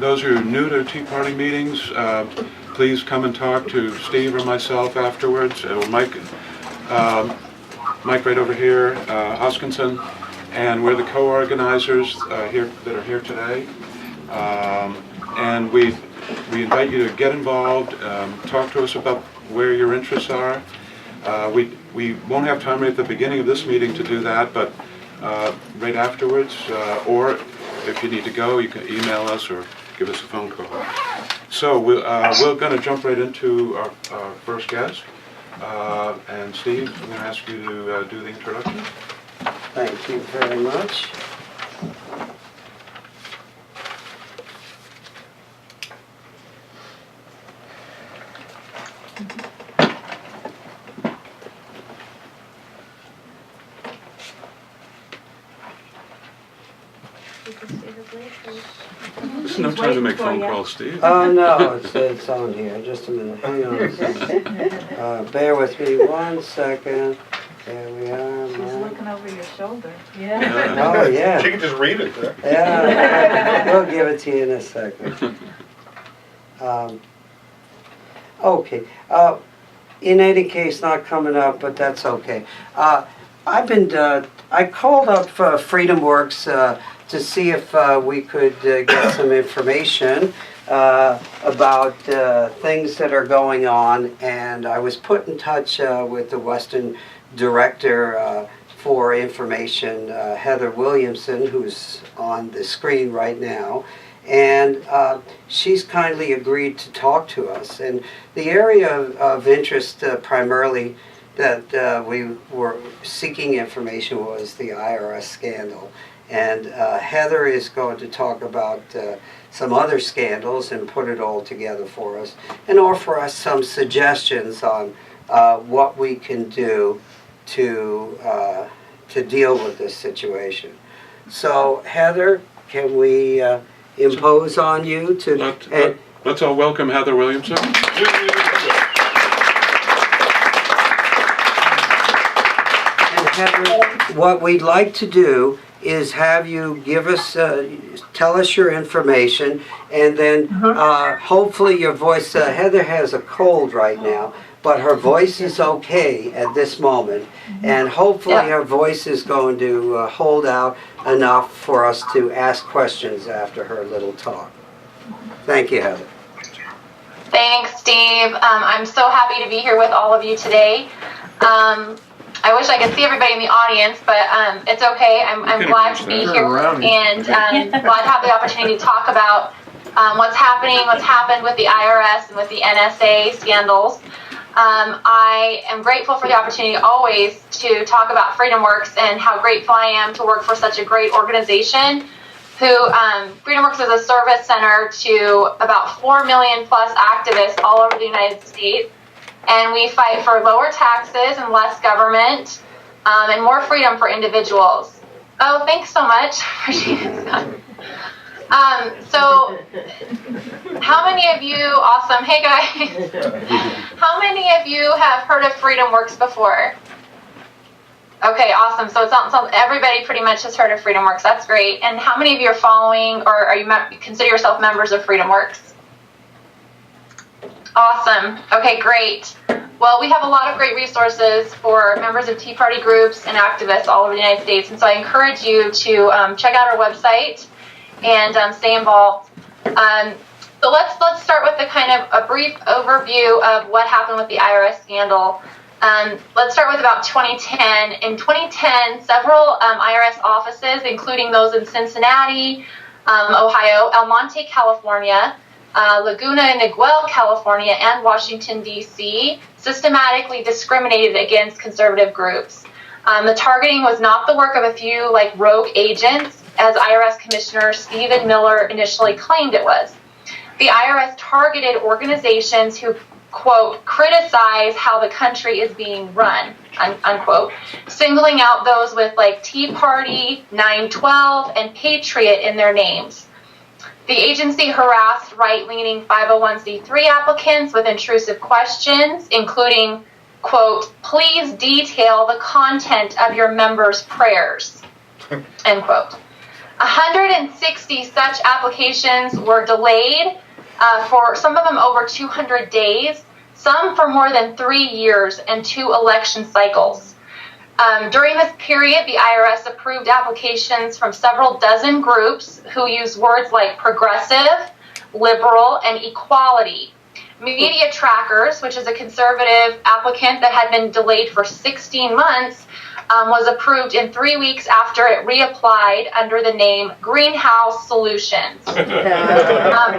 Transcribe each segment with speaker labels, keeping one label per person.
Speaker 1: those who are new to Tea Party meetings, please come and talk to Steve or myself afterwards, or Mike right over here, Hoskinson, and we're the co-organizers here that are here today. And we invite you to get involved, talk to us about where your interests are. We won't have time right at the beginning of this meeting to do that, but right afterwards, or if you need to go, you can email us or give us a phone call. So we're going to jump right into our first guest. And Steve, I'm going to ask you to do the introduction.
Speaker 2: Thank you very much.
Speaker 1: There's no time to make phone calls, Steve.
Speaker 2: Oh, no, it's on here. Just a minute. Hang on a second. Bear with me 1 second. There we are.
Speaker 3: She's looking over your shoulder.
Speaker 1: Yeah.
Speaker 2: Oh, yeah.
Speaker 4: She can just read it there.
Speaker 2: Yeah, we'll give it to you in a second. Okay. In any case, not coming up, but that's okay. I called up Freedomworks to see if we could get some information about things that are going on, and I was put in touch with the Western Director for Information, Heather Williamson, who's on the screen right now, and she's kindly agreed to talk to us. And the area of interest primarily that we were seeking information was the IRS scandal. And Heather is going to talk about some other scandals and put it all together for us and offer us some suggestions on what we can do to deal with this situation. So Heather, can we impose on you to...
Speaker 1: Let's all welcome Heather Williamson.
Speaker 2: And Heather, what we'd like to do is have you give us, tell us your information, and then hopefully your voice, Heather has a cold right now, but her voice is okay at this moment, and hopefully her voice is going to hold out enough for us to ask questions after her little talk. Thank you, Heather.
Speaker 5: Thanks, Steve. I'm so happy to be here with all of you today. I wish I could see everybody in the audience, but it's okay. I'm glad to be here and glad to have the opportunity to talk about what's happened with the IRS and with the NSA scandals. I am grateful for the opportunity always to talk about Freedomworks and how grateful I am to work for such a great organization who, Freedomworks is a service center to about 4 million plus activists all over the United States. And we fight for lower taxes and less government and more freedom for individuals. Oh, thanks so much. So, how many of you, awesome, hey guys, how many of you have heard of Freedomworks before? Okay, awesome. So everybody pretty much has heard of Freedomworks. That's great. And how many of you are following, or are you consider yourself members of Freedomworks? Awesome. Okay, great. Well, we have a lot of great resources for members of Tea Party groups and activists all over the United States, and so I encourage you to check out our website and stay involved. So let's start with a brief overview of what happened with the IRS scandal. Let's start with about 2010. In 2010, several IRS offices, including those in Cincinnati, Ohio, El Monte, California, Laguna Niguel, California, and Washington, D.C., systematically discriminated against conservative groups. The targeting was not the work of a few rogue agents, as IRS Commissioner Stephen Miller initially claimed it was. The IRS targeted organizations who, quote, criticize how the country is being run, unquote, singling out those with Tea Party, 912, and Patriot in their names. The agency harassed right-leaning 501c3 applicants with intrusive questions, including, quote, please detail the content of your members' prayers, end quote. 160 such applications were delayed for some of them over 200 days, some for more than 3 years and 2 election cycles. During this period, the IRS approved applications from several dozen groups who use words like progressive, liberal, and equality. Media Trackers, which is a conservative applicant that had been delayed for 16 months, was approved in 3 weeks after it reapplied under the name Greenhouse Solutions. Yeah.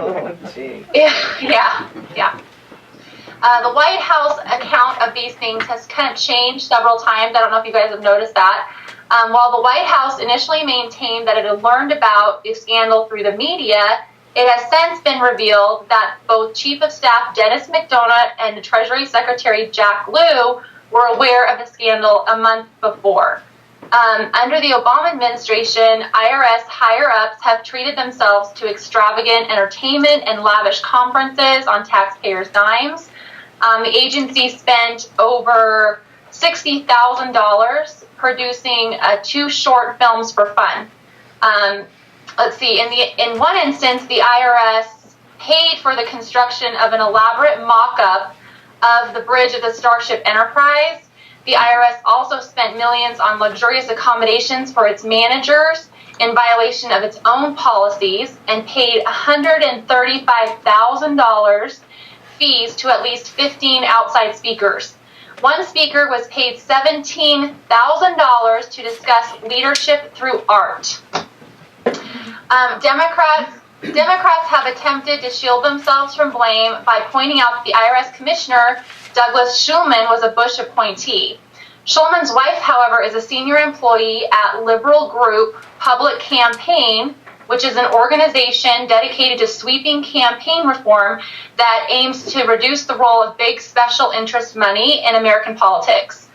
Speaker 5: The White House account of these things has kind of changed several times. I don't know if you guys have noticed that. While the White House initially maintained that it had learned about the scandal through the media, it has since been revealed that both Chief of Staff Dennis McDonough and the Treasury Secretary Jack Lew were aware of the scandal a month before. Under the Obama administration, IRS higher-ups have treated themselves to extravagant entertainment and lavish conferences on taxpayers' dimes. The agency spent over $60,000 producing 2 short films for fun. Let's see, in one instance, the IRS paid for the construction of an elaborate mock-up of the bridge of the Starship Enterprise. The IRS also spent millions on luxurious accommodations for its managers in violation of its own policies and paid $135,000 fees to at least 15 outside speakers. One speaker was paid $17,000 to discuss leadership through art. Democrats have attempted to shield themselves from blame by pointing out that the IRS Commissioner, Douglas Shulman, was a Bush appointee. Shulman's wife, however, is a senior employee at liberal group Public Campaign, which is an organization dedicated to sweeping campaign reform that aims to reduce the role of big special interest money in American politics.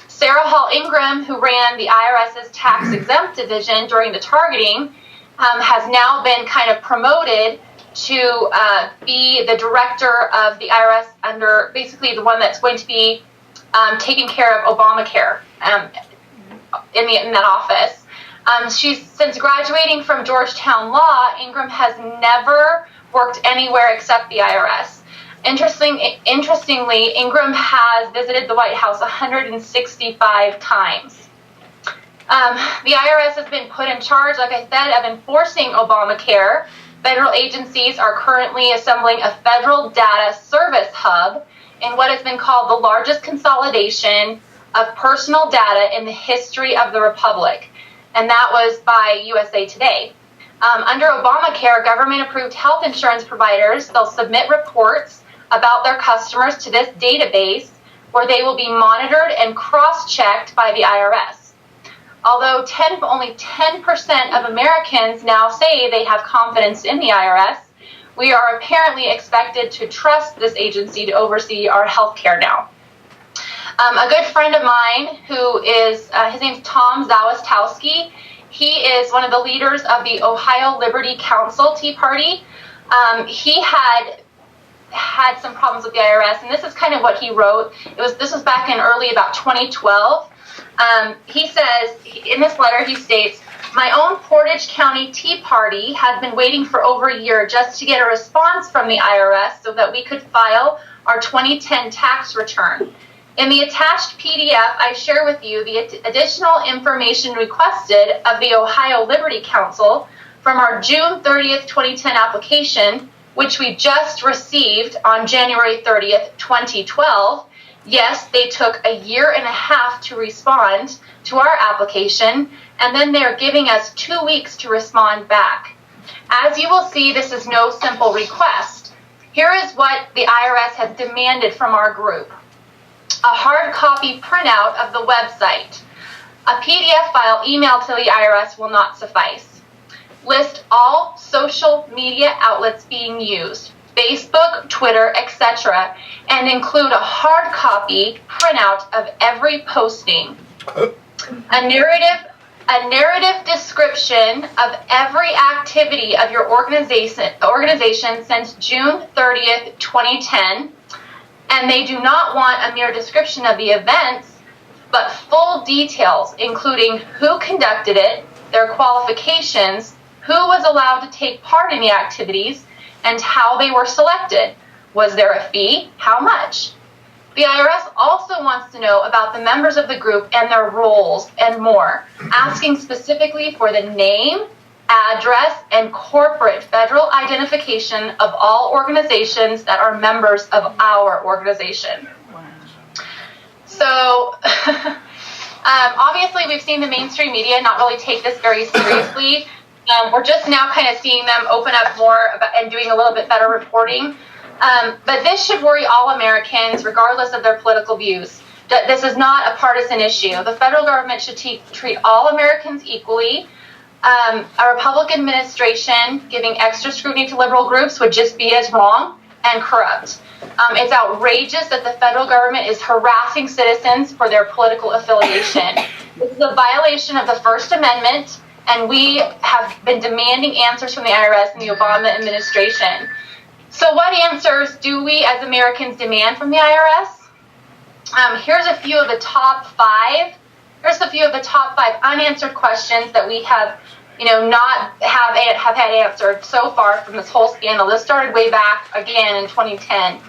Speaker 5: Sarah Hall Ingram, who ran the IRS's tax-exempt division during the targeting, has now been kind of promoted to be the director of the IRS under basically the one that's going to be taking care of Obamacare in that office. Since graduating from Georgetown Law, Ingram has never worked anywhere except the IRS. Interestingly, Ingram has visited the White House 165 times. The IRS has been put in charge, like I said, of enforcing Obamacare. Federal agencies are currently assembling a federal data service hub in what has been called the largest consolidation of personal data in the history of the Republic. And that was by USA Today. Under Obamacare, government-approved health insurance providers, they'll submit reports about their customers to this database where they will be monitored and cross-checked by the IRS. Although only 10% of Americans now say they have confidence in the IRS, we are apparently expected to trust this agency to oversee our health care now. A good friend of mine who is, his name's Tom Zawistowski. He is one of the leaders of the Ohio Liberty Council Tea Party. He had some problems with the IRS, and this is kind of what he wrote. This was back in early about 2012. He says, in this letter, he states, "My own Portage County Tea Party has been waiting for over a year just to get a response from the IRS so that we could file our 2010 tax return. In the attached PDF, I share with you the additional information requested of the Ohio Liberty Council from our June 30th, 2010 application, which we just received on January 30th, 2012. Yes, they took a year and a half to respond to our application, and then they're giving us 2 weeks to respond back. As you will see, this is no simple request. Here is what the IRS has demanded from our group. A hard copy printout of the website. A PDF file emailed to the IRS will not suffice. List all social media outlets being used, Facebook, Twitter, etc., and include a hard copy printout of every posting. A narrative description of every activity of your organization since June 30th, 2010, and they do not want a mere description of the events, but full details, including who conducted it, their qualifications, who was allowed to take part in the activities, and how they were selected. Was there a fee? How much? The IRS also wants to know about the members of the group and their roles and more, asking specifically for the name, address, and corporate federal identification of all organizations that are members of our organization. So, obviously we've seen the mainstream media not really take this very seriously. We're just now kind of seeing them open up more and doing a little bit better reporting. But this should worry all Americans, regardless of their political views. This is not a partisan issue. The federal government should treat all Americans equally. A Republican administration giving extra scrutiny to liberal groups would just be as wrong and corrupt. It's outrageous that the federal government is harassing citizens for their political affiliation. This is a violation of the First Amendment, and we have been demanding answers from the IRS and the Obama administration. So what answers do we as Americans demand from the IRS? Here's a few of the top 5. Here's a few of the top 5 unanswered questions that we have, not have had answered so far from this whole scandal. This started way back again in 2010.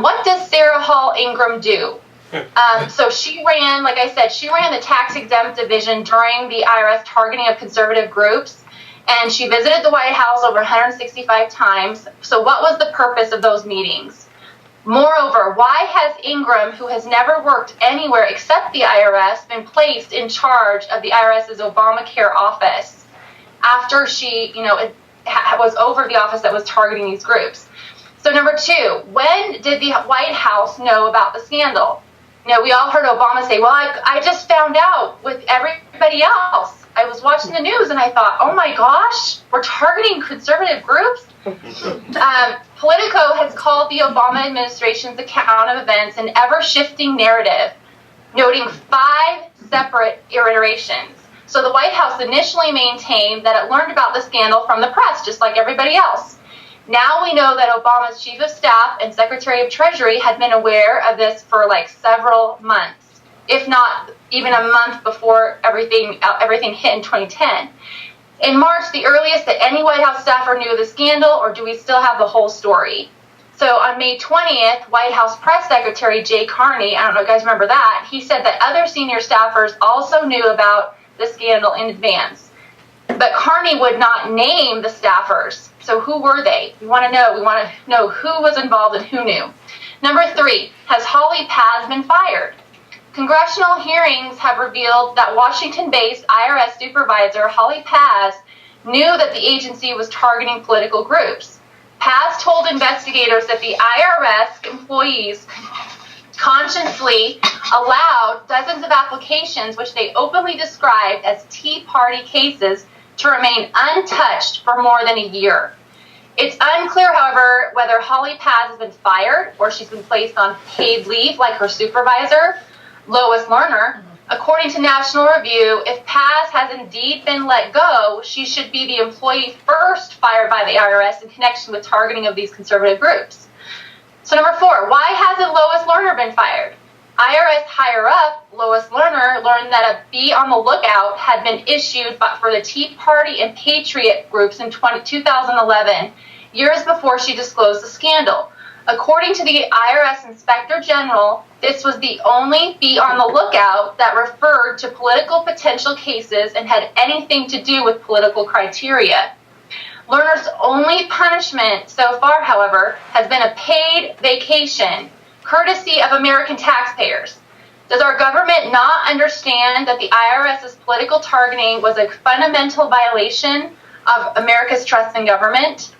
Speaker 5: What does Sarah Hall Ingram do? So she ran, like I said, she ran the tax-exempt division during the IRS targeting of conservative groups. And she visited the White House over 165 times. So what was the purpose of those meetings? Moreover, why has Ingram, who has never worked anywhere except the IRS, been placed in charge of the IRS's Obamacare office after she, was over the office that was targeting these groups? So number 2, when did the White House know about the scandal? We all heard Obama say, well, I just found out with everybody else. I was watching the news and I thought, oh my gosh, we're targeting conservative groups? Politico has called the Obama administration's account of events an ever-shifting narrative, noting 5 separate iterations. So the White House initially maintained that it learned about the scandal from the press, just like everybody else. Now we know that Obama's chief of staff and secretary of Treasury had been aware of this for like several months, if not even a month before everything hit in 2010. In March, the earliest that any White House staffer knew of the scandal, or do we still have the whole story? So on May 20th, White House Press Secretary Jay Carney, I don't know if you guys remember that, he said that other senior staffers also knew about the scandal in advance. But Carney would not name the staffers. So who were they? We want to know. We want to know who was involved and who knew. Number 3, has Holly Paz been fired? Congressional hearings have revealed that Washington-based IRS supervisor Holly Paz knew that the agency was targeting political groups. Paz told investigators that the IRS employees consciously allowed dozens of applications, which they openly described as Tea Party cases, to remain untouched for more than a year. It's unclear, however, whether Holly Paz has been fired or she's been placed on paid leave like her supervisor, Lois Lerner. According to National Review, if Paz has indeed been let go, she should be the employee first fired by the IRS in connection with targeting of these conservative groups. So number 4, why hasn't Lois Lerner been fired? IRS higher-up, Lois Lerner, learned that a be on the lookout had been issued for the Tea Party and Patriot groups in 2011, years before she disclosed the scandal. According to the IRS Inspector General, this was the only be on the lookout that referred to political potential cases and had anything to do with political criteria. Lerner's only punishment so far, however, has been a paid vacation, courtesy of American taxpayers. Does our government not understand that the IRS's political targeting was a fundamental violation of America's trust in government?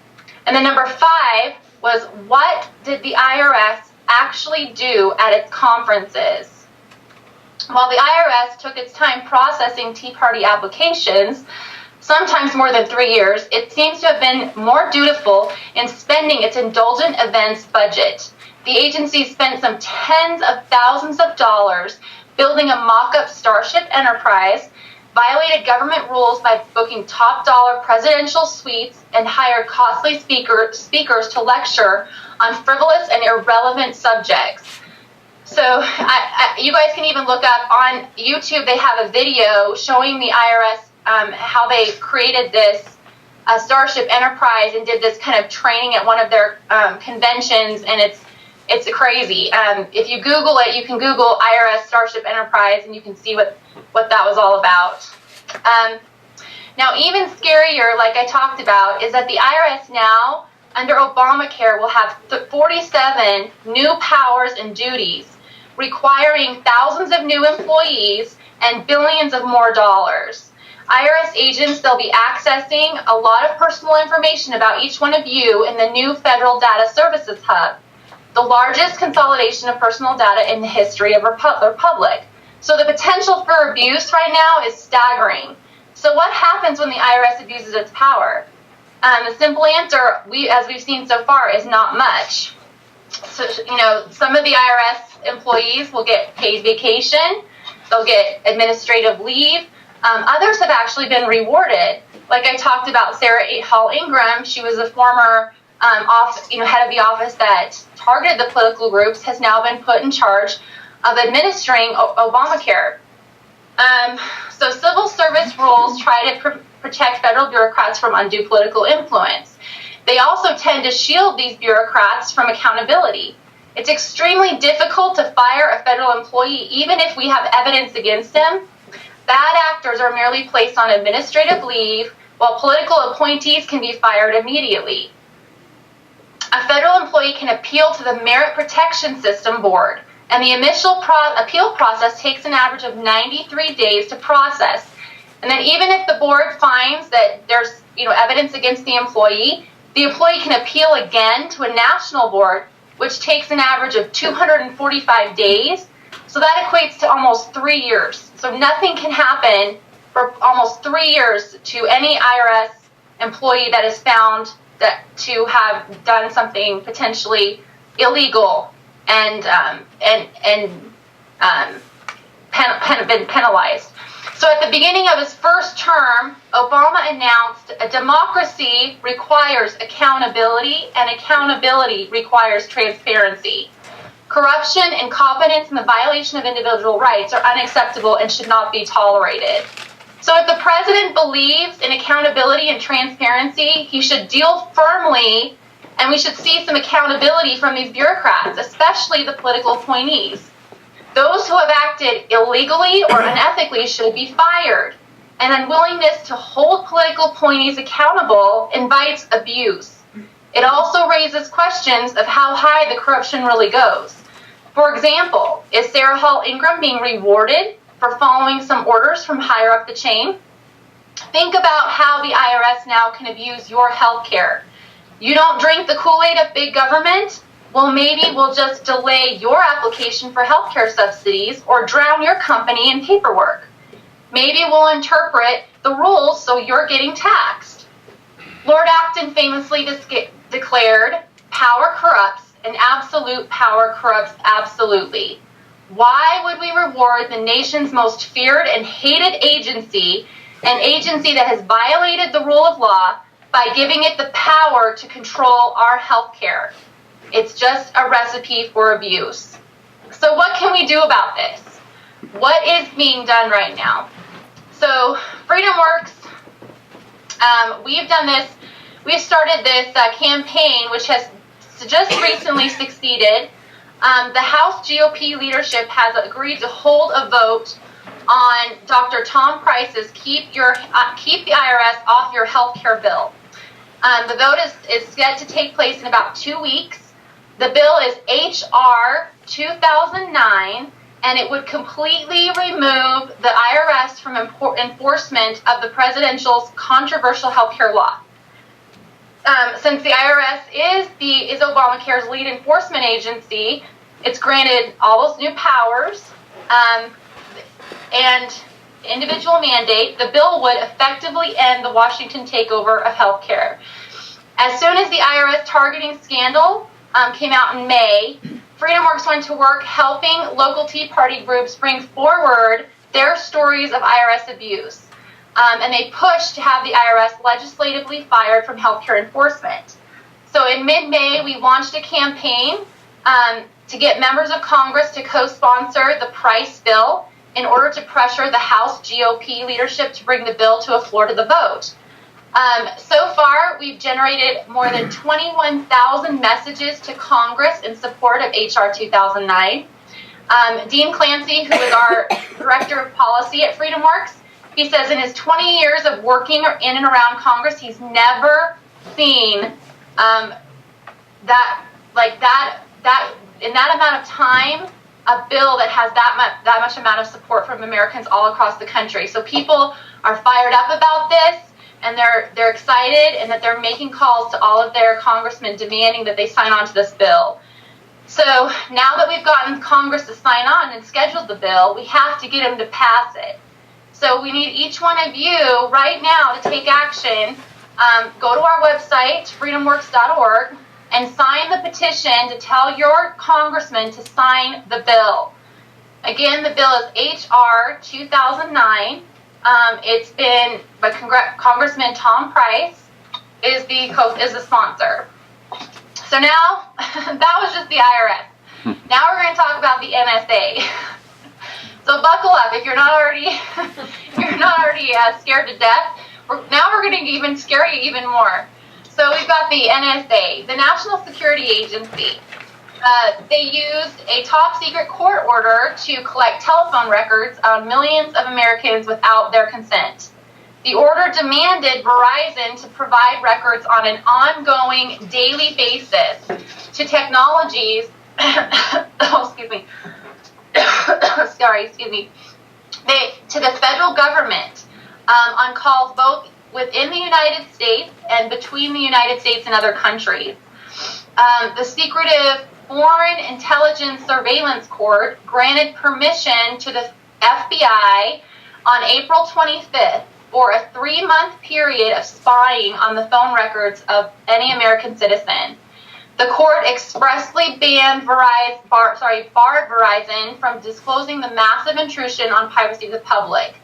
Speaker 5: And then number 5 was, what did the IRS actually do at its conferences? While the IRS took its time processing Tea Party applications, sometimes more than 3 years, it seems to have been more dutiful in spending its indulgent events budget. The agency spent some tens of thousands of dollars building a mock-up Starship Enterprise, violated government rules by booking top-dollar presidential suites, and hired costly speakers to lecture on frivolous and irrelevant subjects. So you guys can even look up on YouTube. They have a video showing the IRS how they created this Starship Enterprise and did this kind of training at one of their conventions, and it's crazy. If you Google it, you can Google IRS Starship Enterprise, and you can see what that was all about. Now, even scarier, like I talked about, is that the IRS now, under Obamacare, will have 47 new powers and duties, requiring thousands of new employees and billions of more dollars. IRS agents, they'll be accessing a lot of personal information about each one of you in the new Federal Data Services Hub, the largest consolidation of personal data in the history of the Republic. So the potential for abuse right now is staggering. So what happens when the IRS abuses its power? The simple answer, as we've seen so far, is not much. So, some of the IRS employees will get paid vacation, they'll get administrative leave. Others have actually been rewarded. Like I talked about Sarah Hall Ingram, she was a former head of the office that targeted the political groups, has now been put in charge of administering Obamacare. So civil service rules try to protect federal bureaucrats from undue political influence. They also tend to shield these bureaucrats from accountability. It's extremely difficult to fire a federal employee, even if we have evidence against him. Bad actors are merely placed on administrative leave, while political appointees can be fired immediately. A federal employee can appeal to the Merit Protection System Board, and the initial appeal process takes an average of 93 days to process. And then even if the board finds that there's evidence against the employee can appeal again to a national board, which takes an average of 245 days. So that equates to almost 3 years. So nothing can happen for almost 3 years to any IRS employee that is found to have done something potentially illegal and been penalized. So at the beginning of his first term, Obama announced a democracy requires accountability, and accountability requires transparency. Corruption, incompetence, and the violation of individual rights are unacceptable and should not be tolerated. So if the president believes in accountability and transparency, he should deal firmly, and we should see some accountability from these bureaucrats, especially the political appointees. Those who have acted illegally or unethically should be fired. An unwillingness to hold political appointees accountable invites abuse. It also raises questions of how high the corruption really goes. For example, is Sarah Hall Ingram being rewarded for following some orders from higher up the chain? Think about how the IRS now can abuse your health care. You don't drink the Kool-Aid of big government? Well, maybe we'll just delay your application for health care subsidies or drown your company in paperwork. Maybe we'll interpret the rules so you're getting taxed. Lord Acton famously declared, "Power corrupts, and absolute power corrupts absolutely." Why would we reward the nation's most feared and hated agency, an agency that has violated the rule of law, by giving it the power to control our health care? It's just a recipe for abuse. So what can we do about this? What is being done right now? So Freedomworks, we've done this. We've started this campaign, which has just recently succeeded. The House GOP leadership has agreed to hold a vote on Dr. Tom Price's Keep the IRS Off Your Health Care bill. The vote is set to take place in about 2 weeks. The bill is H.R. 2009, and it would completely remove the IRS from enforcement of the presidential's controversial health care law. Since the IRS is Obamacare's lead enforcement agency, it's granted all those new powers and individual mandate. The bill would effectively end the Washington takeover of health care. As soon as the IRS targeting scandal came out in May, Freedomworks went to work helping local Tea Party groups bring forward their stories of IRS abuse. And they pushed to have the IRS legislatively fired from healthcare enforcement. So in mid-May, we launched a campaign to get members of Congress to co-sponsor the Price bill. in order to pressure the House GOP leadership to bring the bill to a floor to the vote. So far, we've generated more than 21,000 messages to Congress in support of H.R. 2009. Dean Clancy, who is our Director of Policy at Freedomworks, he says in his 20 years of working in and around Congress, he's never seen in that amount of time, a bill that has that much amount of support from Americans all across the country. So people are fired up about this, and they're excited, and that they're making calls to all of their congressmen demanding that they sign on to this bill. So now that we've gotten Congress to sign on and scheduled the bill, we have to get them to pass it. So we need each one of you right now to take action. Go to our website, freedomworks.org, and sign the petition to tell your congressman to sign the bill. Again, the bill is H.R. 2009. It's been by Congressman Tom Price is the sponsor. So now, that was just the IRS. Now we're going to talk about the NSA. So buckle up if you're not already scared to death. Now we're going to even scare you even more. So we've got the NSA, the National Security Agency. They used a top-secret court order to collect telephone records on millions of Americans without their consent. The order demanded Verizon to provide records on an ongoing, daily basis to technologies, to the federal government on calls both within the United States and between the United States and other countries. The secretive Foreign Intelligence Surveillance Court granted permission to the FBI on April 25th for a 3-month period of spying on the phone records of any American citizen. The court expressly barred Verizon from disclosing the massive intrusion on privacy of the public.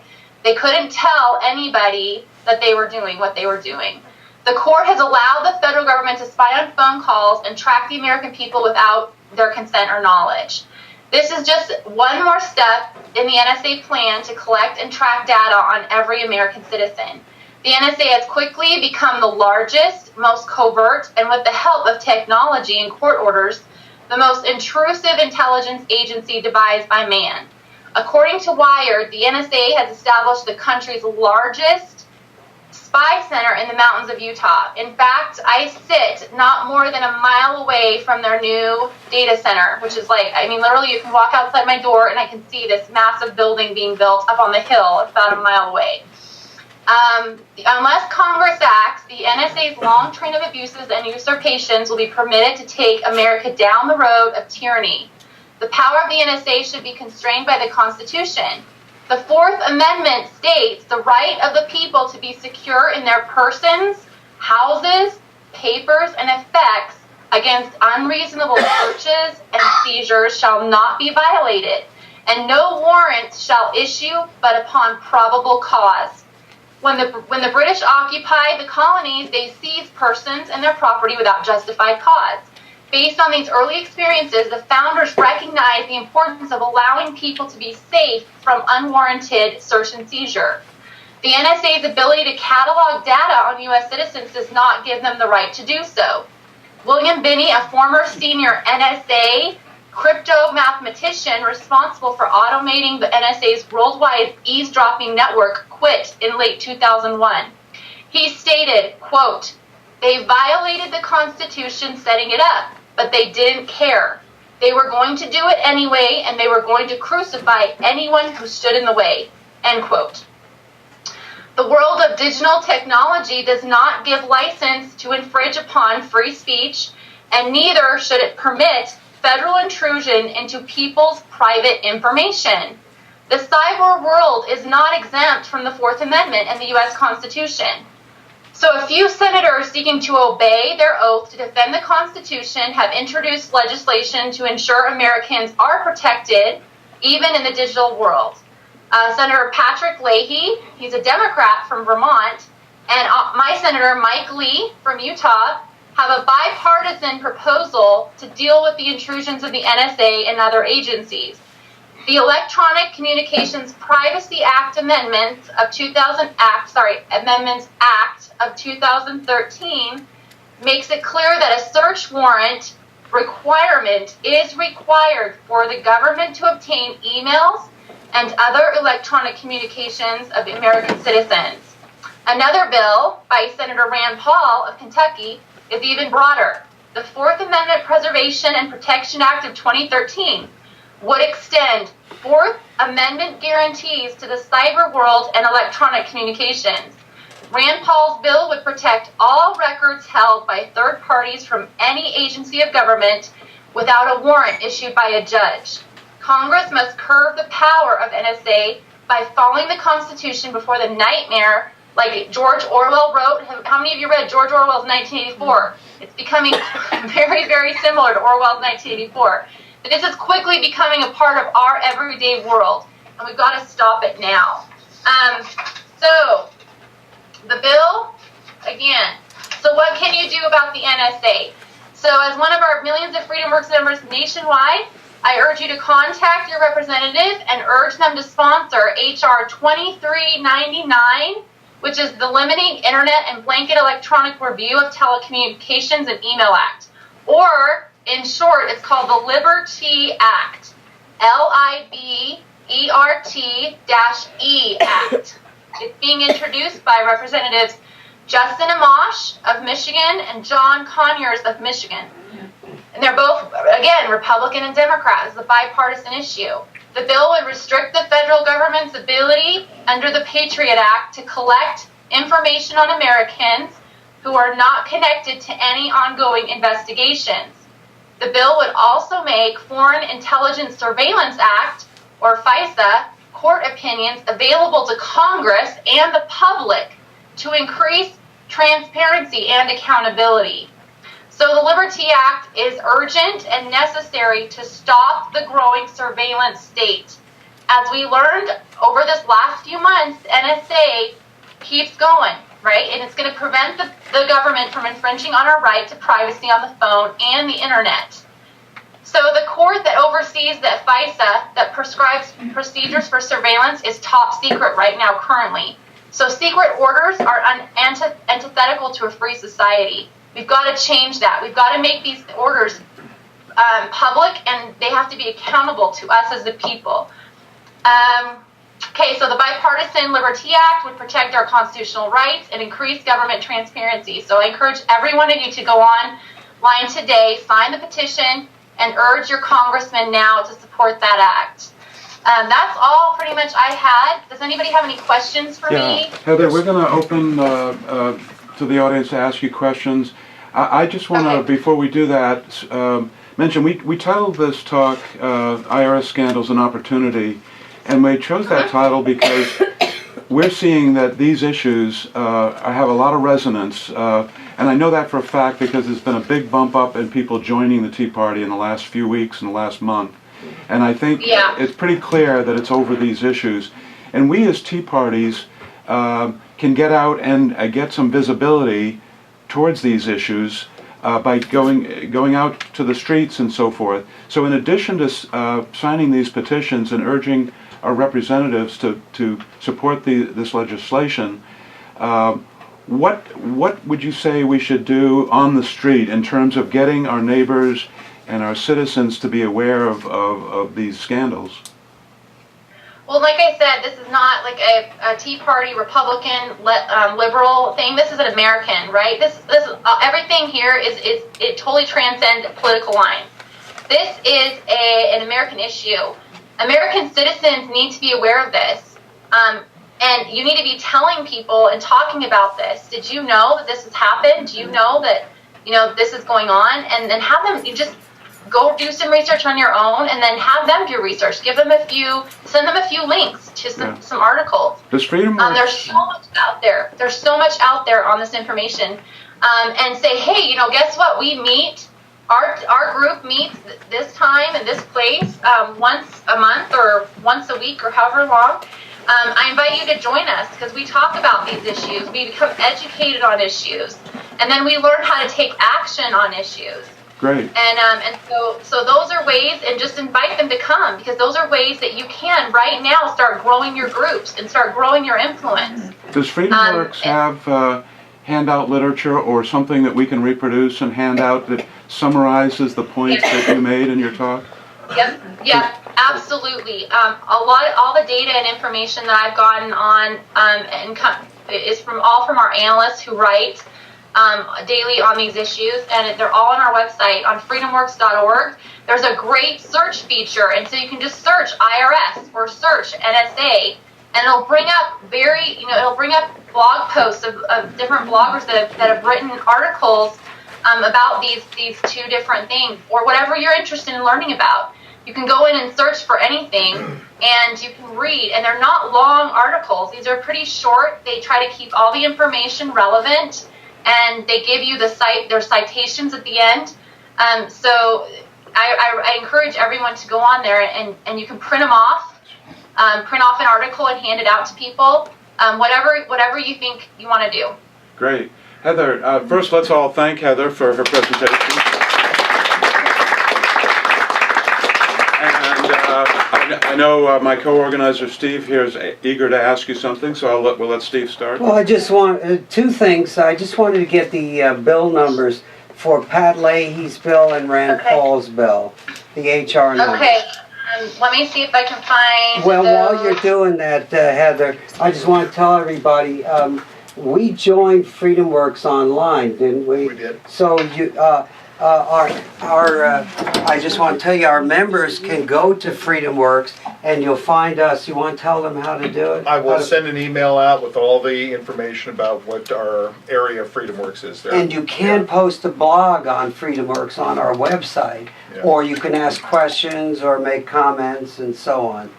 Speaker 5: They couldn't tell anybody that they were doing what they were doing. The court has allowed the federal government to spy on phone calls and track the American people without their consent or knowledge. This is just one more step in the NSA plan to collect and track data on every American citizen. The NSA has quickly become the largest, most covert, and with the help of technology and court orders, the most intrusive intelligence agency devised by man. According to Wired, the NSA has established the country's largest spy center in the mountains of Utah. In fact, I sit not more than a mile away from their new data center, which is literally you can walk outside my door and I can see this massive building being built up on the hill about a mile away. Unless Congress acts, the NSA's long train of abuses and usurpations will be permitted to take America down the road of tyranny. The power of the NSA should be constrained by the Constitution. The Fourth Amendment states the right of the people to be secure in their persons, houses, papers, and effects against unreasonable searches and seizures shall not be violated, and no warrant shall issue but upon probable cause. When the British occupied the colonies, they seized persons and their property without justified cause. Based on these early experiences, the founders recognized the importance of allowing people to be safe from unwarranted search and seizure. The NSA's ability to catalog data on U.S. citizens does not give them the right to do so. William Binney, a former senior NSA crypto mathematician responsible for automating the NSA's worldwide eavesdropping network, quit in late 2001. He stated, quote, "They violated the Constitution setting it up, but they didn't care. They were going to do it anyway, and they were going to crucify anyone who stood in the way," end quote. The world of digital technology does not give license to infringe upon free speech, and neither should it permit federal intrusion into people's private information. The cyber world is not exempt from the Fourth Amendment and the U.S. Constitution. So a few senators seeking to obey their oath to defend the Constitution have introduced legislation to ensure Americans are protected, even in the digital world. Senator Patrick Leahy, he's a Democrat from Vermont, and my Senator Mike Lee from Utah have a bipartisan proposal to deal with the intrusions of the NSA and other agencies. The Electronic Communications Privacy Act Amendments of 2013 makes it clear that a search warrant requirement is required for the government to obtain emails and other electronic communications of American citizens. Another bill by Senator Rand Paul of Kentucky is even broader. The Fourth Amendment Preservation and Protection Act of 2013 would extend Fourth Amendment guarantees to the cyber world and electronic communications. Rand Paul's bill would protect all records held by third parties from any agency of government without a warrant issued by a judge. Congress must curb the power of NSA by following the Constitution before the nightmare like George Orwell wrote. How many of you read George Orwell's 1984? It's becoming very, very similar to Orwell's 1984. But this is quickly becoming a part of our everyday world, and we've got to stop it now. So, the bill, again, so what can you do about the NSA? So as one of our millions of Freedomworks members nationwide, I urge you to contact your representative and urge them to sponsor H.R. 2399, which is the Limiting Internet and Blanket Electronic Review of Telecommunications and Email Act. Or, in short, it's called the Liberty Act. LIBERT-E Act. It's being introduced by Representatives Justin Amash of Michigan and John Conyers of Michigan. And they're both, again, Republican and Democrat. It's a bipartisan issue. The bill would restrict the federal government's ability under the Patriot Act to collect information on Americans who are not connected to any ongoing investigations. The bill would also make Foreign Intelligence Surveillance Act, or FISA, court opinions available to Congress and the public to increase transparency and accountability. So the Liberty Act is urgent and necessary to stop the growing surveillance state. As we learned over this last few months, NSA keeps going, right? And it's going to prevent the government from infringing on our right to privacy on the phone and the internet. So the court that oversees that FISA, that prescribes procedures for surveillance, is top secret right now currently. So secret orders are antithetical to a free society. We've got to change that. We've got to make these orders public, and they have to be accountable to us as the people. Okay, so the Bipartisan Liberty Act would protect our constitutional rights and increase government transparency. So I encourage every one of you to go online today, sign the petition, and urge your congressman now to support that act. That's all pretty much I had. Does anybody have any questions for me?
Speaker 1: Heather, we're going to open to the audience to ask you questions. I just want to, before we do that, mention we titled this talk IRS Scandals and Opportunity, and we chose that title because we're seeing that these issues have a lot of resonance, and I know that for a fact because there's been a big bump up in people joining the Tea Party in the last few weeks and the last month. And I think it's pretty clear that it's over these issues. And we as Tea Parties can get out and get some visibility towards these issues by going out to the streets and so forth. So in addition to signing these petitions and urging our representatives to support this legislation, what would you say we should do on the street in terms of getting our neighbors and our citizens to be aware of these scandals?
Speaker 5: Well, like I said, this is not like a Tea Party, Republican, liberal thing. This is an American, right? This everything here it totally transcends political lines. This is an American issue. American citizens need to be aware of this, and you need to be telling people and talking about this. Did you know that this has happened? Do you know that this is going on? And then have them. You just go do some research on your own, and then have them do research. Send them a few links to some articles.
Speaker 1: Does Freedomworks?
Speaker 5: There's so much out there. There's so much out there on this information, and say, hey, guess what? We meet. Our group meets this time and this place once a month or once a week or however long. I invite you to join us because we talk about these issues. We become educated on issues, and then we learn how to take action on issues.
Speaker 1: Great.
Speaker 5: And so those are ways, and just invite them to come, because those are ways that you can right now start growing your groups and start growing your influence.
Speaker 1: Does Freedomworks have handout literature or something that we can reproduce and hand out that summarizes the points that you made in your talk?
Speaker 5: Yep, absolutely. All the data and information that I've gotten on is from our analysts who write daily on these issues, and they're all on our website on freedomworks.org. There's a great search feature, and so you can just search IRS or search NSA, and it'll bring up blog posts of different bloggers that have written articles about these two different things, or whatever you're interested in learning about. You can go in and search for anything, and you can read, and they're not long articles. These are pretty short. They try to keep all the information relevant, and they give you their citations at the end. So I encourage everyone to go on there, and you can print them off, print off an article and hand it out to people, whatever you think you want to do.
Speaker 1: Great. Heather, first let's all thank Heather for her presentation. And I know my co-organizer Steve here is eager to ask you something, so we'll let Steve start.
Speaker 2: Well, I just want two things. I just wanted to get the bill numbers for Pat Leahy's bill and Rand Paul's bill, the HR numbers.
Speaker 5: Okay. Let me see if I can find
Speaker 2: Well,
Speaker 5: those.
Speaker 2: while you're doing that, Heather, I just want to tell everybody, we joined Freedomworks online, didn't we?
Speaker 3: We did.
Speaker 2: So I just want to tell you, our members can go to Freedomworks, and you'll find us. You want to tell them how to do it?
Speaker 3: I will send an email out with all the information about what our area of Freedomworks is there.
Speaker 2: And you can post a blog on Freedomworks on our website, or you can ask questions or make comments and so on.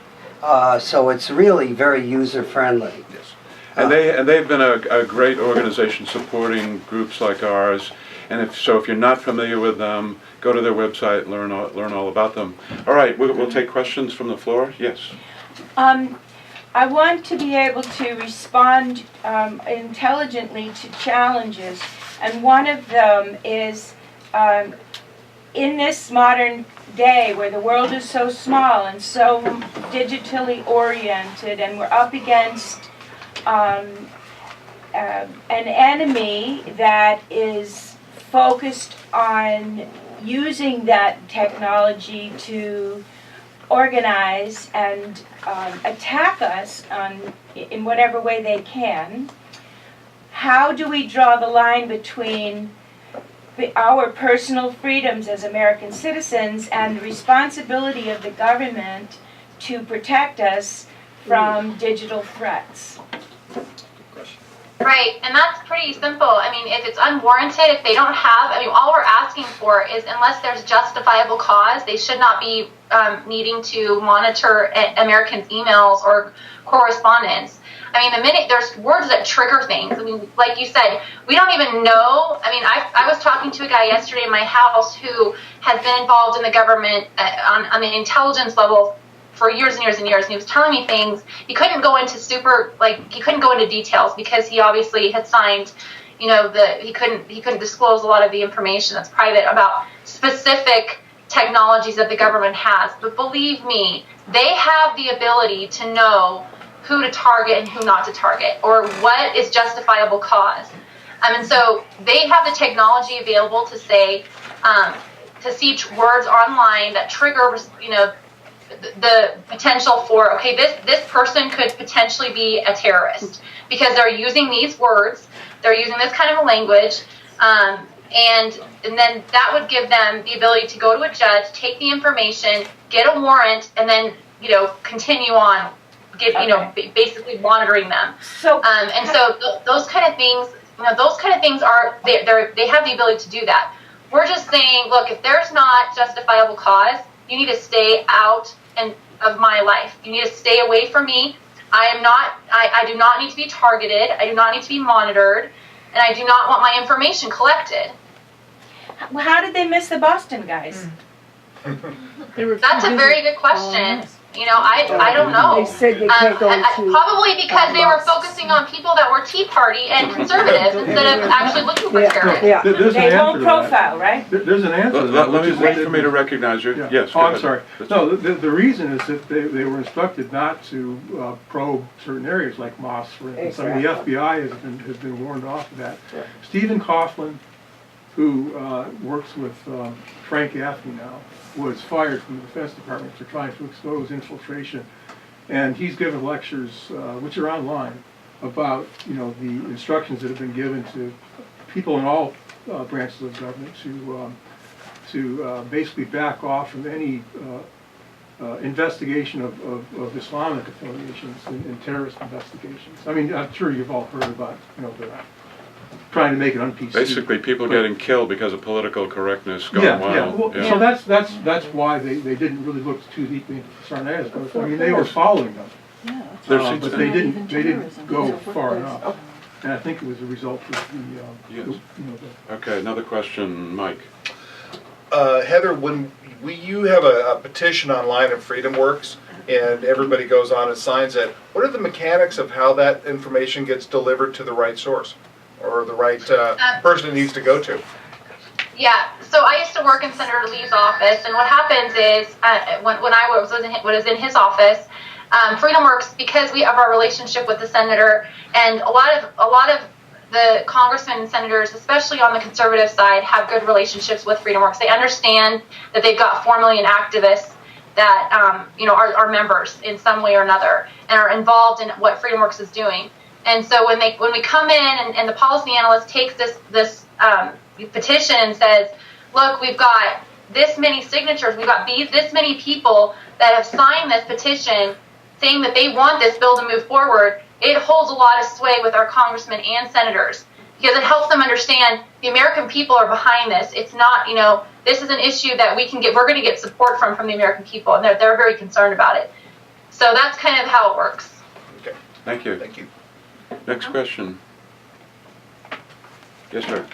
Speaker 2: So it's really very user-friendly.
Speaker 3: Yes.
Speaker 1: And they've been a great organization supporting groups like ours. And if you're not familiar with them, go to their website, learn all about them. All right, we'll take questions from the floor. Yes.
Speaker 4: I want to be able to respond intelligently to challenges, and one of them is in this modern day where the world is so small and so digitally oriented, and we're up against an enemy that is focused on using that technology to organize and attack us in whatever way they can. How do we draw the line between our personal freedoms as American citizens and the responsibility of the government to protect us from digital threats?
Speaker 5: Right, and that's pretty simple. I mean, if it's unwarranted, if they don't have, all we're asking for is, unless there's justifiable cause, they should not be needing to monitor Americans' emails or correspondence. The minute there's words that trigger things, like you said, we don't even know. I was talking to a guy yesterday in my house who has been involved in the government on the intelligence level for years and years and years, and he was telling me things. He couldn't go into details because he obviously had signed, he couldn't disclose a lot of the information that's private about specific technologies that the government has. But believe me, they have the ability to know who to target and who not to target, or what is justifiable cause. And so they have the technology available to say, to see words online that trigger, the potential for, okay, this person could potentially be a terrorist because they're using these words, they're using this kind of a language, and then that would give them the ability to go to a judge, take the information, get a warrant, and then continue on, basically monitoring them. So those kind of things, are they have the ability to do that. We're just saying, look, if there's not justifiable cause, you need to stay out of my life. You need to stay away from me. I do not need to be targeted. I do not need to be monitored. And I do not want my information collected.
Speaker 4: How did they miss the Boston guys?
Speaker 5: That's a very good question. I don't know.
Speaker 6: They said they can't go to.
Speaker 5: Probably because they were focusing on people that were Tea Party and conservatives instead of actually looking for terrorists.
Speaker 6: Yeah.
Speaker 7: There's an
Speaker 4: They
Speaker 7: answer
Speaker 4: won't
Speaker 7: to that.
Speaker 4: profile, right?
Speaker 7: There's an answer to that.
Speaker 1: Let me
Speaker 7: which is
Speaker 1: wait
Speaker 7: that
Speaker 1: for me to recognize you.
Speaker 7: Yeah.
Speaker 1: Yes,
Speaker 7: Oh,
Speaker 1: go
Speaker 7: I'm
Speaker 1: ahead.
Speaker 7: sorry. No, the reason is that they were instructed not to probe certain areas like mosques, for instance. I mean, the FBI has been warned off of that.
Speaker 6: Right.
Speaker 7: Stephen Coughlin, who works with Frank Gaffney now, was fired from the Defense Department for trying to expose infiltration. And he's given lectures, which are online, about the instructions that have been given to people in all branches of government to basically back off from any investigation of Islamic affiliations in terrorist investigations. I mean, I'm sure you've all heard about the trying to make it un-PC.
Speaker 1: Basically, people getting killed because of political correctness going
Speaker 7: Yeah.
Speaker 1: wild.
Speaker 7: Well, so that's why they didn't really look too deeply into Sarnaya's books. I mean, they were following them, but they didn't go far enough. And I think it was a result of
Speaker 1: Yes. Okay, another question, Mike.
Speaker 3: Heather, when you have a petition online at Freedomworks and everybody goes on and signs it, what are the mechanics of how that information gets delivered to the right source or the right person it needs to go to?
Speaker 5: Yeah, so I used to work in Senator Lee's office, and what happens is when I was in his office, Freedomworks, because we have our relationship with the senator, and a lot of the congressmen and senators, especially on the conservative side, have good relationships with Freedomworks. They understand that they've got 4 million activists that are members in some way or another and are involved in what Freedomworks is doing. And so when we come in and the policy analyst takes this petition and says, look, we've got this many signatures, we've got this many people that have signed this petition saying that they want this bill to move forward, it holds a lot of sway with our congressmen and senators because it helps them understand the American people are behind this. It's not, this is an issue that we're going to get support from the American people, and they're very concerned about it. So that's kind of how it works.
Speaker 3: Okay.
Speaker 1: Thank you.
Speaker 3: Thank you.
Speaker 1: Next question. Yes, sir.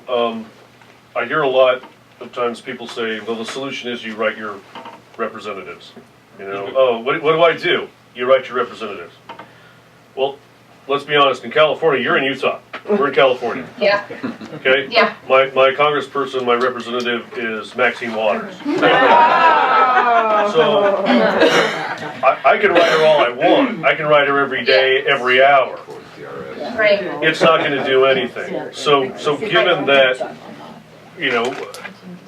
Speaker 8: I hear a lot of times people say, well, the solution is you write your representatives. What do I do? You write your representatives. Well, let's be honest, in California, you're in Utah. We're in California.
Speaker 5: Yeah.
Speaker 8: Okay?
Speaker 5: Yeah.
Speaker 8: My congressperson, my representative is Maxine Waters. So I can write her all I want. I can write her every day, every hour.
Speaker 5: Right.
Speaker 8: It's not going to do anything. So given that,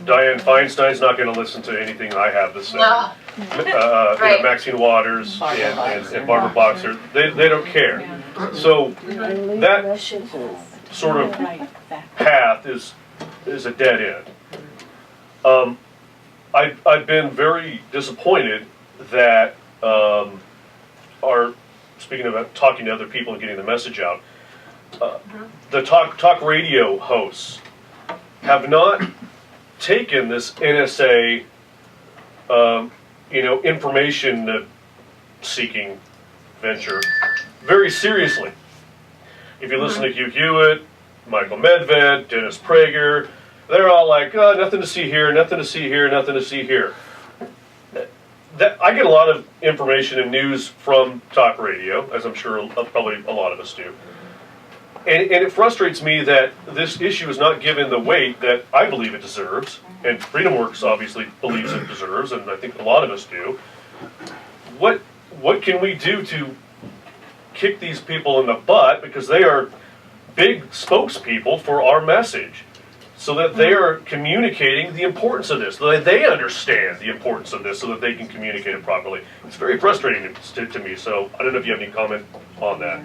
Speaker 8: Dianne Feinstein's not going to listen to anything I have to say.
Speaker 5: No. Right.
Speaker 8: Maxine Waters and Barbara Boxer, they don't care. So that sort of path is a dead end. I've been very disappointed that speaking about talking to other people and getting the message out, the talk radio hosts have not taken this NSA information seeking venture very seriously. If you listen to Hugh Hewitt, Michael Medved, Dennis Prager, they're all like, oh, nothing to see here, nothing to see here, nothing to see here. I get a lot of information and news from talk radio, as I'm sure probably a lot of us do. And it frustrates me that this issue is not given the weight that I believe it deserves, and Freedomworks obviously believes it deserves, and I think a lot of us do. What can we do to kick these people in the butt, because they are big spokespeople for our message, so that they are communicating the importance of this, so that they understand the importance of this, so that they can communicate it properly. It's very frustrating to me, so I don't know if you have any comment on that.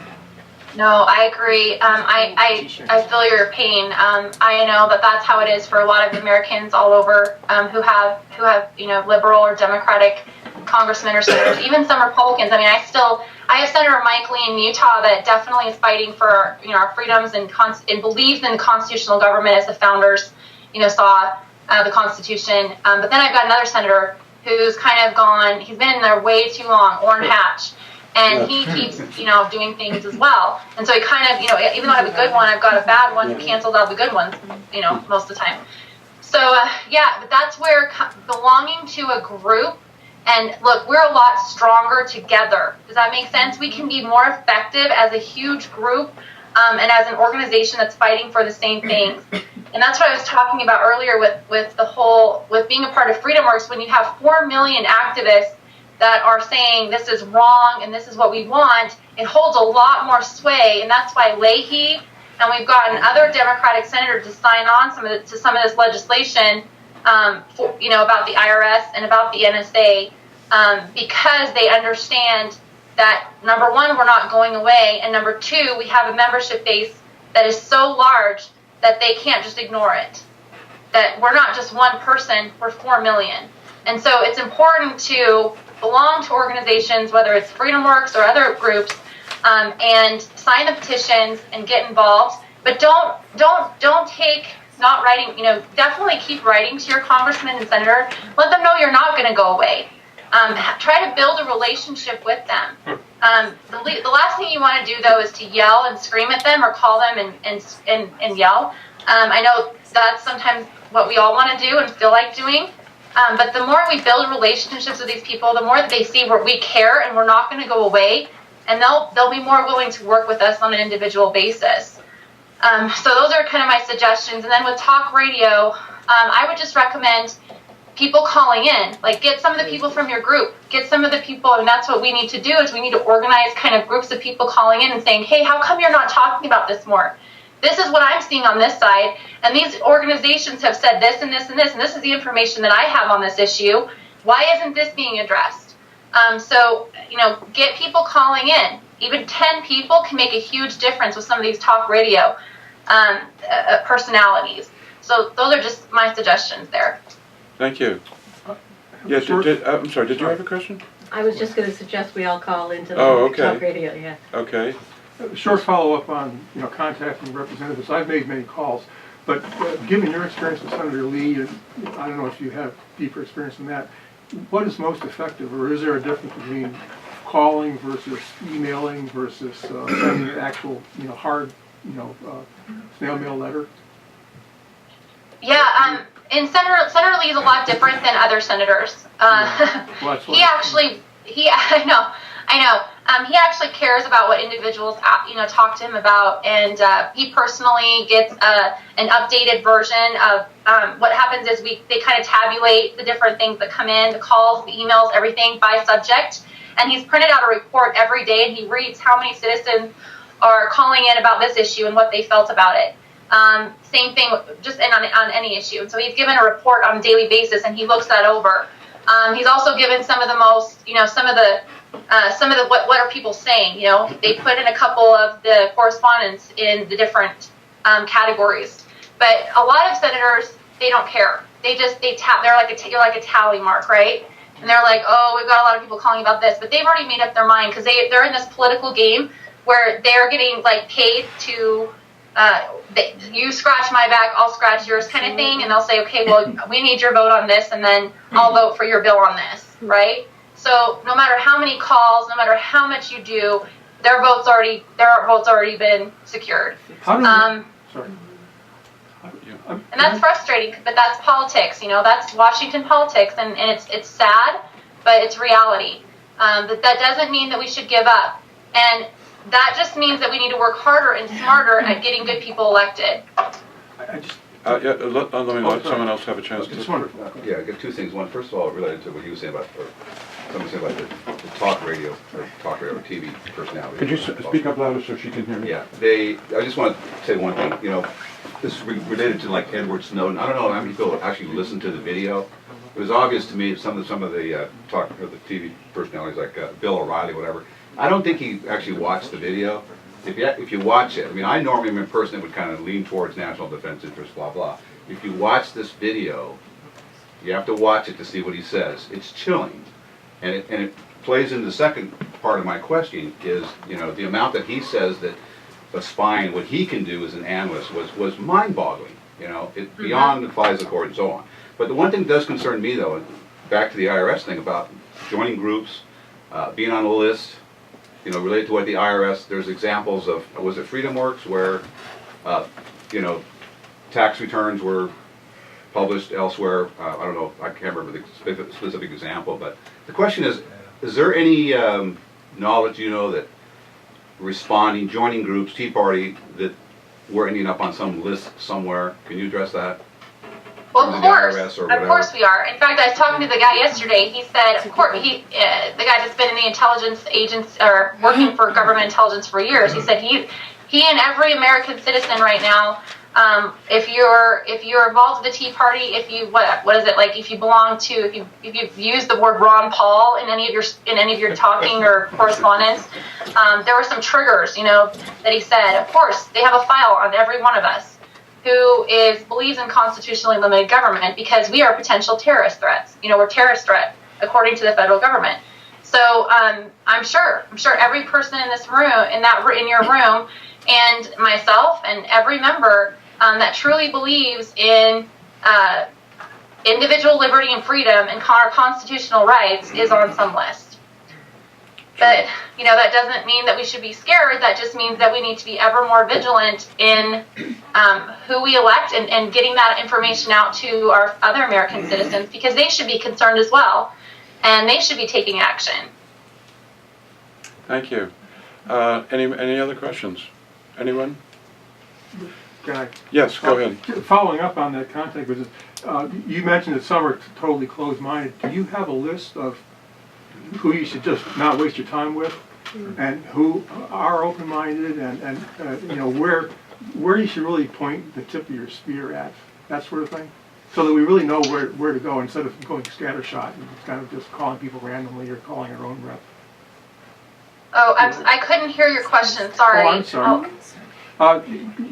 Speaker 5: No, I agree. I feel your pain. I know that's how it is for a lot of Americans all over who have liberal or Democratic congressmen or senators, even some Republicans. I mean, I have Senator Mike Lee in Utah that definitely is fighting for our freedoms and believes in the constitutional government as the founders saw the Constitution. But then I've got another senator who's kind of gone. He's been in there way too long, Orrin Hatch. And he keeps, doing things as well. And so he kind of, even though I have a good one, I've got a bad one who cancels out the good ones, most of the time. So, but that's where belonging to a group And look, we're a lot stronger together. Does that make sense? We can be more effective as a huge group and as an organization that's fighting for the same things. And that's what I was talking about earlier with being a part of Freedomworks. When you have 4 million activists that are saying this is wrong and this is what we want, it holds a lot more sway. And that's why Leahy, and we've gotten other Democratic senators to sign on to some of this legislation, about the IRS and about the NSA, because they understand that, number one, we're not going away, and number two, we have a membership base that is so large that they can't just ignore it. That we're not just one person, we're 4 million. And so it's important to belong to organizations, whether it's Freedomworks or other groups, and sign the petitions and get involved. But don't take not writing, definitely keep writing to your congressman and senator. Let them know you're not going to go away. Try to build a relationship with them. The last thing you want to do, though, is to yell and scream at them or call them and yell. I know that's sometimes what we all want to do and feel like doing. But the more we build relationships with these people, the more that they see we care and we're not going to go away, and they'll be more willing to work with us on an individual basis. So those are kind of my suggestions. And then with talk radio, I would just recommend people calling in. Like, get some of the people from your group. Get some of the people, and that's what we need to do, is we need to organize kind of groups of people calling in and saying, hey, how come you're not talking about this more? This is what I'm seeing on this side, and these organizations have said this and this and this, and this is the information that I have on this issue. Why isn't this being addressed? So, get people calling in. Even 10 people can make a huge difference with some of these talk radio personalities. So those are just my suggestions there.
Speaker 1: Thank you. Yes, I'm sorry, did you have a question?
Speaker 6: I was just going to suggest we all call into the talk radio, yeah.
Speaker 1: Okay.
Speaker 7: Short follow-up on, contacting representatives. I've made many calls, but given your experience with Senator Lee, and I don't know if you have deeper experience in that, what is most effective, or is there a difference between calling versus emailing versus sending an actual, hard, snail mail letter?
Speaker 5: Yeah, and Senator Lee is a lot different than other senators. I know. He actually cares about what individuals, talk to him about, and he personally gets an updated version of what happens is they kind of tabulate the different things that come in, the calls, the emails, everything by subject, and he's printed out a report every day, and he reads how many citizens are calling in about this issue and what they felt about it. Same thing, just on any issue. And so he's given a report on a daily basis, and he looks that over. He's also given some of the most, what are people saying? They put in a couple of the correspondence in the different categories. But a lot of senators, they don't care. You're like a tally mark, right? And they're like, oh, we've got a lot of people calling about this, but they've already made up their mind because they're in this political game where they're getting paid to. You scratch my back, I'll scratch yours kind of thing, and they'll say, okay, well, we need your vote on this, and then I'll vote for your bill on this, right? So no matter how many calls, no matter how much you do, their vote's already been secured.
Speaker 7: Sorry.
Speaker 5: And that's frustrating, but that's politics, that's Washington politics, and it's sad, but it's reality. But that doesn't mean that we should give up. And that just means that we need to work harder and smarter at getting good people elected.
Speaker 1: Let me let someone else have a chance.
Speaker 7: It's wonderful.
Speaker 9: Yeah, I get two things. One, first of all, related to what you were saying about, or something saying about the talk radio or TV personality.
Speaker 1: Could you speak up louder so she can hear me?
Speaker 9: Yeah, I just want to say one thing. This is related to Edward Snowden. I don't know how many people actually listened to the video. It was obvious to me some of the talk or the TV personalities like Bill O'Reilly, whatever. I don't think he actually watched the video. If you watch it, I normally am a person that would kind of lean towards national defense interests, blah, blah. If you watch this video, you have to watch it to see what he says. It's chilling. And it plays into the second part of my question is, the amount that he says that a spy, what he can do as an analyst was mind-boggling. It beyond the FISA court and so on. But the one thing that does concern me, though, back to the IRS thing about joining groups, being on a list, related to what the IRS, there's examples of, was it Freedomworks, where, tax returns were published elsewhere. I don't know, I can't remember the specific example, but the question is there any knowledge, you know, that joining groups, Tea Party, that we're ending up on some list somewhere? Can you address that?
Speaker 5: Well, of course,
Speaker 9: IRS or
Speaker 5: of
Speaker 9: whatever.
Speaker 5: course we are. In fact, I was talking to the guy yesterday. He said, of course, the guy that's been in the intelligence agents or working for government intelligence for years. He said he and every American citizen right now, if you're involved with the Tea Party, if you what is it like? If you belong to, if you've used the word Ron Paul in any of your talking or correspondence, there were some triggers, you know, that he said. Of course, they have a file on every one of us who believes in constitutionally limited government, because we are potential terrorist threats. You know, we're terrorist threat according to the federal government. So I'm sure every person in this room, in your room, and myself and every member that truly believes in individual liberty and freedom and our constitutional rights is on some list. But, you know, that doesn't mean that we should be scared. That just means that we need to be ever more vigilant in who we elect and getting that information out to our other American citizens, because they should be concerned as well, and they should be taking action.
Speaker 1: Thank you. Any other questions? Anyone? Yes, go ahead.
Speaker 7: Following up on that contact visit, you mentioned that some are totally closed-minded. Do you have a list of who you should just not waste your time with, and who are open-minded, and you know, where you should really point the tip of your spear at, that sort of thing, so that we really know where to go, instead of going scattershot and kind of just calling people randomly or calling our own rep?
Speaker 5: Oh, I couldn't hear your question. Sorry.
Speaker 7: Oh, I'm sorry.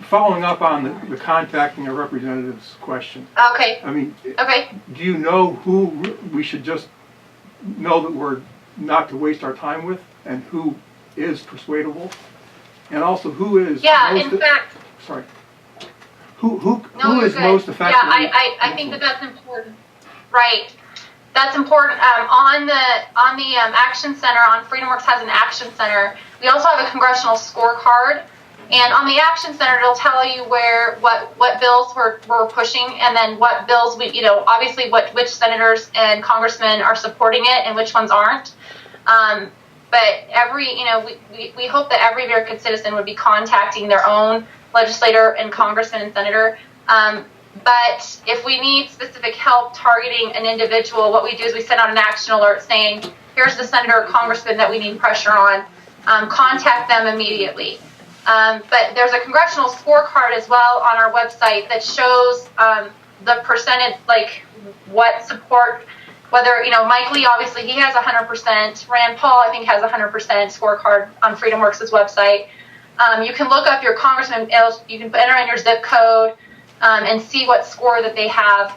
Speaker 7: Following up on the contacting a representative's question.
Speaker 5: Okay.
Speaker 7: I mean,
Speaker 5: Okay.
Speaker 7: do you know who we should just know that we're not to waste our time with, and who is persuadable, and also who is
Speaker 5: in fact.
Speaker 7: Sorry. Who
Speaker 5: No,
Speaker 7: is
Speaker 5: good.
Speaker 7: most effective?
Speaker 5: Yeah, I think that's important. Right. That's important. On the Action Center, on Freedomworks has an Action Center. We also have a congressional scorecard. And on the Action Center, it'll tell you what bills we're pushing, and then what bills we, you know, obviously which senators and congressmen are supporting it and which ones aren't. But we hope that every American citizen would be contacting their own legislator and congressman and senator. But if we need specific help targeting an individual, what we do is we send out an action alert saying, here's the senator or congressman that we need pressure on. Contact them immediately. But there's a congressional scorecard as well on our website that shows the percentage, like what support, whether, you know, Mike Lee, obviously he has 100%, Rand Paul I think has 100% scorecard on Freedomworks' website. You can look up your congressman, you can enter in your zip code and see what score that they have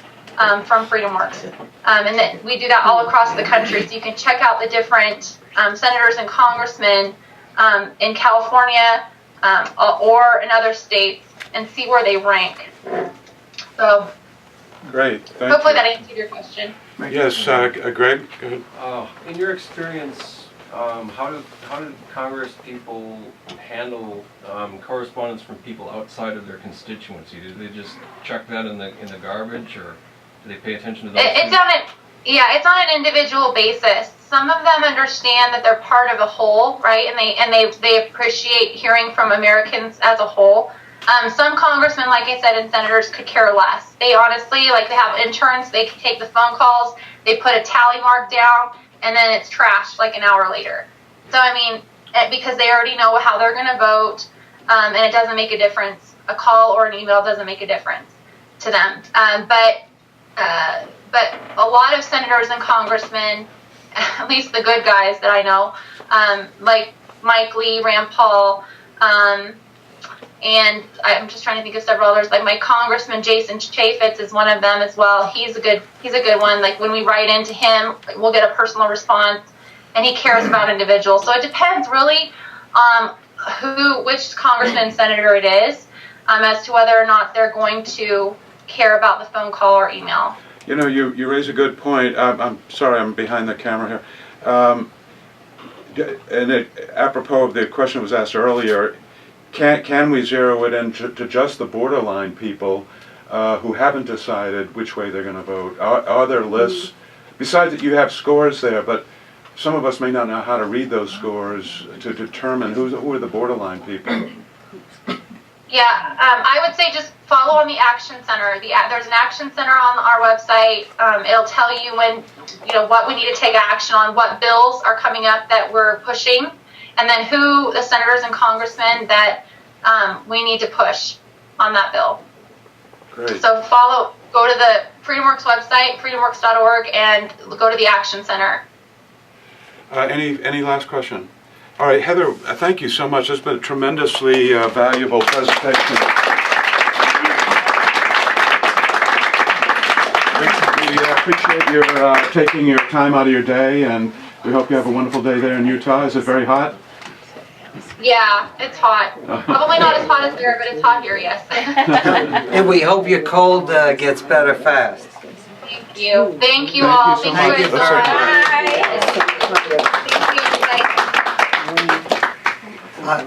Speaker 5: from Freedomworks. And then we do that all across the country, so you can check out the different senators and congressmen in California, or in other states, and see where they rank. So,
Speaker 1: Great, thank
Speaker 5: hopefully
Speaker 1: you.
Speaker 5: that answered your question.
Speaker 1: Yes, Greg, go ahead.
Speaker 10: In your experience, how did Congress people handle correspondence from people outside of their constituency? Do they just chuck that in the garbage, or do they pay attention to those things?
Speaker 5: It's on an individual basis. Some of them understand that they're part of a whole, right? And they appreciate hearing from Americans as a whole. Some congressmen, like I said, and senators could care less. They honestly, like, they have interns, they take the phone calls, they put a tally mark down, and then it's trashed like an hour later. So, I mean, because they already know how they're going to vote, and it doesn't make a difference. A call or an email doesn't make a difference to them. But a lot of senators and congressmen, at least the good guys that I know, like Mike Lee, Rand Paul, and I'm just trying to think of several others. Like my congressman Jason Chaffetz is one of them as well. He's a good one. Like when we write into him, we'll get a personal response, and he cares about individuals. So it depends really which congressman and senator it is, as to whether or not they're going to care about the phone call or email.
Speaker 1: You know, you raise a good point. I'm sorry, I'm behind the camera here. Apropos of the question that was asked earlier, can we zero it in to just the borderline people? who haven't decided which way they're going to vote? Are there lists? Besides that, you have scores there, but some of us may not know how to read those scores to determine who are the borderline people.
Speaker 5: Yeah, I would say just follow on the Action Center. There's an Action Center on our website. It'll tell you when, what we need to take action on, what bills are coming up that we're pushing, and then who the senators and congressmen that we need to push on that bill.
Speaker 1: Great.
Speaker 5: So go to the Freedomworks website, freedomworks.org, and go to the Action Center.
Speaker 1: Any last question? All right, Heather, thank you so much. It's been a tremendously valuable presentation. We appreciate your taking your time out of your day, and we hope you have a wonderful day there in Utah. Is it very hot?
Speaker 5: Yeah, it's hot. Probably not as hot as there, but it's hot here, yes.
Speaker 2: And we hope your cold gets better fast.
Speaker 5: Thank you. Thank you
Speaker 1: Thank
Speaker 5: all.
Speaker 1: you so
Speaker 5: Thank you.
Speaker 1: much.
Speaker 5: Bye. Thank you. Bye.